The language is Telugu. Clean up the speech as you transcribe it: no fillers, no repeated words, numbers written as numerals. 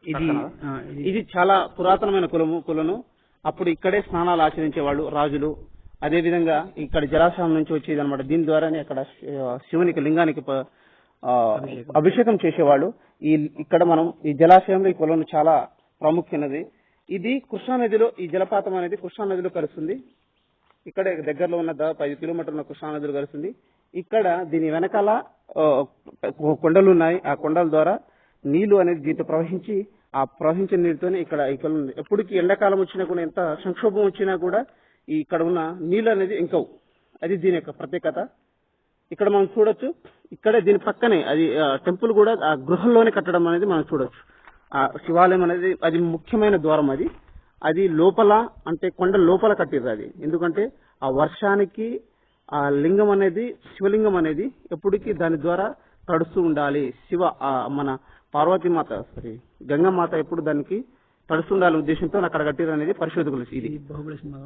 ఇది ఇది చాలా పురాతనమైన కులను. అప్పుడు ఇక్కడే స్నానాలు ఆచరించేవాళ్ళు రాజులు. అదే విధంగా ఇక్కడ జలాశయం నుంచి వచ్చేది అనమాట. దీని ద్వారానే అక్కడ శివునికి లింగానికి అభిషేకం చేసేవాళ్ళు. ఇక్కడ మనం ఈ జలాశయంలో ఈ కులం చాలా ప్రాముఖ్యమైనది. ఇది కృష్ణానదిలో ఈ జలపాతం అనేది కృష్ణానదిలో కలుస్తుంది. ఇక్కడ దగ్గరలో ఉన్న 5 కిలోమీటర్ల కృష్ణానదిలో కలుస్తుంది. ఇక్కడ దీని వెనకాల కొండలు ఉన్నాయి. ఆ కొండల ద్వారా నీళ్లు అనేది దీంతో ప్రవహించి ఆ ప్రవహించిన నీటితోనే ఇక్కడ ఎప్పటికీ ఎండాకాలం వచ్చినా కూడా ఎంత సంక్షోభం వచ్చినా కూడా ఇక్కడ ఉన్న నీళ్లు అనేది ఇంకవు. అది దీని యొక్క ప్రత్యేకత. ఇక్కడ మనం చూడొచ్చు. ఇక్కడే దీని పక్కనే అది టెంపుల్ కూడా ఆ గృహంలోనే కట్టడం అనేది మనం చూడొచ్చు. ఆ శివాలయం అనేది అది ముఖ్యమైన ద్వారం. అది లోపల అంటే కొండ లోపల కట్టిర్రు అది. ఎందుకంటే ఆ వర్షానికి ఆ లింగం అనేది శివలింగం అనేది ఎప్పటికీ దాని ద్వారా తడుస్తూ ఉండాలి. మన పార్వతీమాత గంగమాత ఎప్పుడు దానికి తడుస్తుండాలి ఉద్దేశంతో అక్కడ కట్టిర్రు అనేది పరిశోధకులు. ఇది బాహుబలి సినిమా